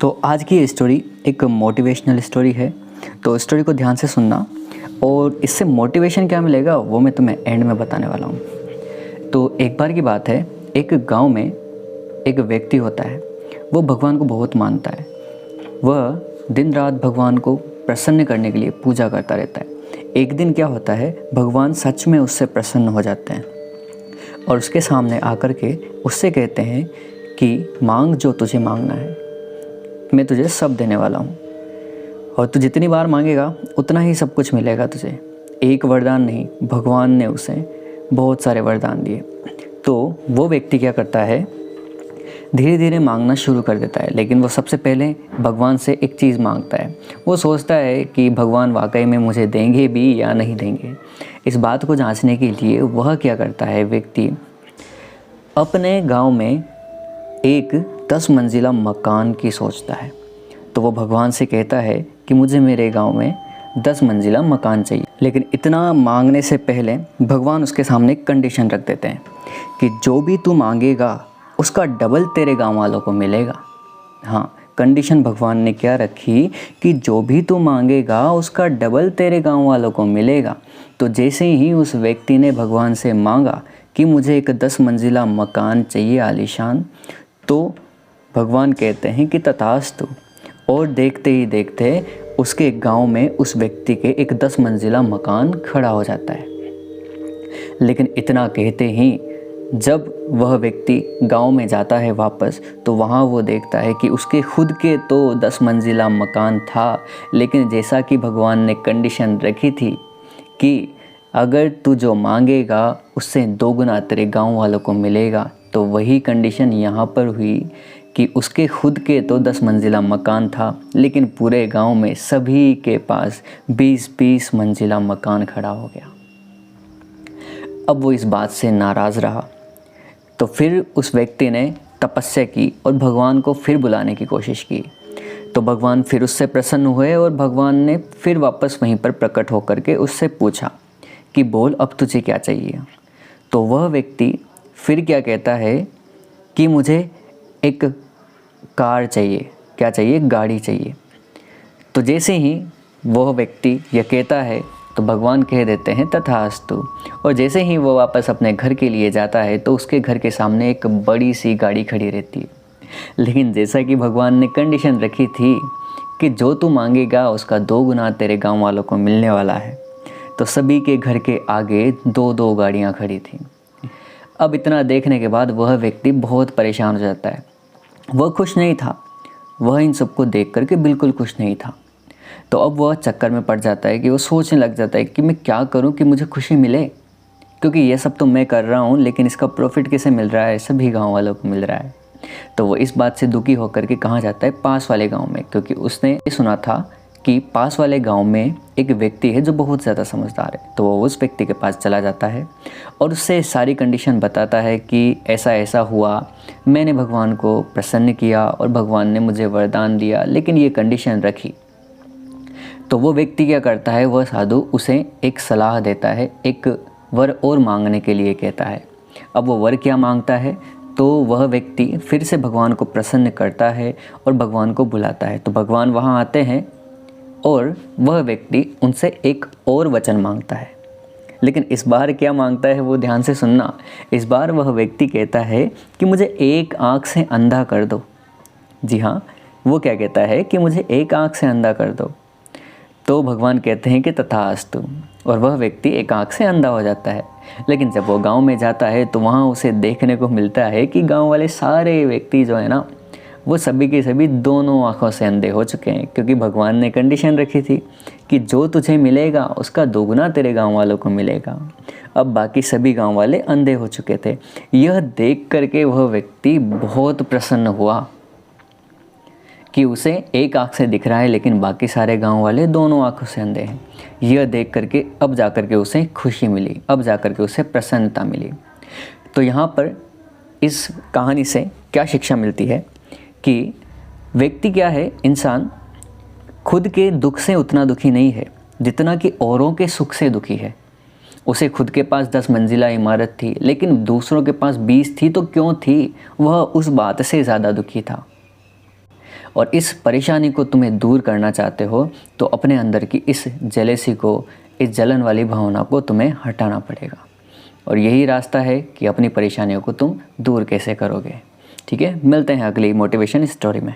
तो आज की ये स्टोरी एक मोटिवेशनल स्टोरी है। तो स्टोरी को ध्यान से सुनना और इससे मोटिवेशन क्या मिलेगा वो मैं तुम्हें एंड में बताने वाला हूँ। तो एक बार की बात है, एक गांव में एक व्यक्ति होता है। वो भगवान को बहुत मानता है। वह दिन रात भगवान को प्रसन्न करने के लिए पूजा करता रहता है। एक दिन क्या होता है, भगवान सच में उससे प्रसन्न हो जाते हैं और उसके सामने आकर के उससे कहते हैं कि मांग जो तुझे मांगना है, मैं तुझे सब देने वाला हूँ और तू जितनी बार मांगेगा उतना ही सब कुछ मिलेगा तुझे। एक वरदान नहीं, भगवान ने उसे बहुत सारे वरदान दिए। तो वो व्यक्ति क्या करता है, धीरे धीरे मांगना शुरू कर देता है। लेकिन वो सबसे पहले भगवान से एक चीज़ मांगता है। वो सोचता है कि भगवान वाकई में मुझे देंगे भी या नहीं देंगे। इस बात को जांचने के लिए वह क्या करता है, व्यक्ति अपने गांव में एक 10 मंजिला मकान की सोचता है। तो वो भगवान से कहता है कि मुझे मेरे गांव में 10 मंजिला मकान चाहिए। लेकिन इतना मांगने से पहले भगवान उसके सामने एक कंडीशन रख देते हैं कि जो भी तू मांगेगा उसका डबल तेरे गांव वालों को मिलेगा। हाँ, कंडीशन भगवान ने क्या रखी कि जो भी तू मांगेगा उसका डबल तेरे गांव वालों को मिलेगा। तो जैसे ही उस व्यक्ति ने भगवान से मांगा कि मुझे एक 10 मंजिला मकान चाहिए आलीशान, तो भगवान कहते हैं कि तथास्तु। और देखते ही देखते उसके गांव में उस व्यक्ति के एक 10 मंजिला मकान खड़ा हो जाता है। लेकिन इतना कहते ही जब वह व्यक्ति गांव में जाता है वापस, तो वहाँ वो देखता है कि उसके खुद के तो 10 मंजिला मकान था, लेकिन जैसा कि भगवान ने कंडीशन रखी थी कि अगर तू जो मांगेगा उससे दोगुना तेरे गांव वालों को मिलेगा, तो वही कंडीशन यहाँ पर हुई कि उसके खुद के तो 10 मंजिला मकान था, लेकिन पूरे गांव में सभी के पास 20-20 मंजिला मकान खड़ा हो गया। अब वो इस बात से नाराज़ रहा। तो फिर उस व्यक्ति ने तपस्या की और भगवान को फिर बुलाने की कोशिश की। तो भगवान फिर उससे प्रसन्न हुए और भगवान ने फिर वापस वहीं पर प्रकट होकर के उससे पूछा कि बोल अब तुझे क्या चाहिए। तो वह व्यक्ति फिर क्या कहता है कि मुझे एक कार चाहिए। क्या चाहिए? गाड़ी चाहिए। तो जैसे ही वह व्यक्ति यह कहता है तो भगवान कह देते हैं तथास्तु। और जैसे ही वो वापस अपने घर के लिए जाता है तो उसके घर के सामने एक बड़ी सी गाड़ी खड़ी रहती है। लेकिन जैसा कि भगवान ने कंडीशन रखी थी कि जो तू मांगेगा उसका 2 गुना तेरे गांव वालों को मिलने वाला है, तो सभी के घर के आगे 2-2 गाड़ियां खड़ी थी। अब इतना देखने के बाद वह व्यक्ति बहुत परेशान हो जाता है। वह खुश नहीं था, वह इन सबको देख करके बिल्कुल खुश नहीं था। तो अब वह चक्कर में पड़ जाता है कि वो सोचने लग जाता है कि मैं क्या करूं कि मुझे खुशी मिले, क्योंकि ये सब तो मैं कर रहा हूं, लेकिन इसका प्रॉफिट किसे मिल रहा है? सभी गांव वालों को मिल रहा है। तो वो इस बात से दुखी होकर के कहाँ जाता है? पास वाले गांव में, क्योंकि उसने ये सुना था कि पास वाले गांव में एक व्यक्ति है जो बहुत ज़्यादा समझदार है। तो वो उस व्यक्ति के पास चला जाता है और उससे सारी कंडीशन बताता है कि ऐसा ऐसा हुआ, मैंने भगवान को प्रसन्न किया और भगवान ने मुझे वरदान दिया, लेकिन ये कंडीशन रखी। तो वो व्यक्ति क्या करता है, वह साधु उसे एक सलाह देता है, एक वर और मांगने के लिए कहता है। अब वो वर क्या मांगता है, तो वह व्यक्ति फिर से भगवान को प्रसन्न करता है और भगवान को बुलाता है। तो भगवान वहाँ आते हैं और वह व्यक्ति उनसे एक और वचन मांगता है। लेकिन इस बार क्या मांगता है वो ध्यान से सुनना। इस बार वह व्यक्ति कहता है कि मुझे एक आँख से अंधा कर दो। जी हाँ, वो क्या कहता है कि मुझे एक आँख से अंधा कर दो। तो भगवान कहते हैं कि तथास्तु, और वह व्यक्ति एक आँख से अंधा हो जाता है। लेकिन जब वो गांव में जाता है तो वहाँ उसे देखने को मिलता है कि गांव वाले सारे व्यक्ति जो है ना, वो सभी के सभी दोनों आँखों से अंधे हो चुके हैं, क्योंकि भगवान ने कंडीशन रखी थी कि जो तुझे मिलेगा उसका 2 गुना तेरे गाँव वालों को मिलेगा। अब बाकी सभी गाँव वाले अंधे हो चुके थे। यह देख करके वह व्यक्ति बहुत प्रसन्न हुआ कि उसे एक आँख से दिख रहा है, लेकिन बाकी सारे गांव वाले दोनों आँखों से अंधे हैं। यह देख करके अब जा करके उसे खुशी मिली, अब जा करके उसे प्रसन्नता मिली। तो यहाँ पर इस कहानी से क्या शिक्षा मिलती है कि व्यक्ति क्या है, इंसान खुद के दुख से उतना दुखी नहीं है जितना कि औरों के सुख से दुखी है। उसे खुद के पास 10 मंजिला इमारत थी, लेकिन दूसरों के पास 20 थी, तो क्यों थी? वह उस बात से ज़्यादा दुखी था। और इस परेशानी को तुम्हें दूर करना चाहते हो तो अपने अंदर की इस जेलेसी को, इस जलन वाली भावना को तुम्हें हटाना पड़ेगा। और यही रास्ता है कि अपनी परेशानियों को तुम दूर कैसे करोगे। ठीक है, मिलते हैं अगली मोटिवेशन स्टोरी में।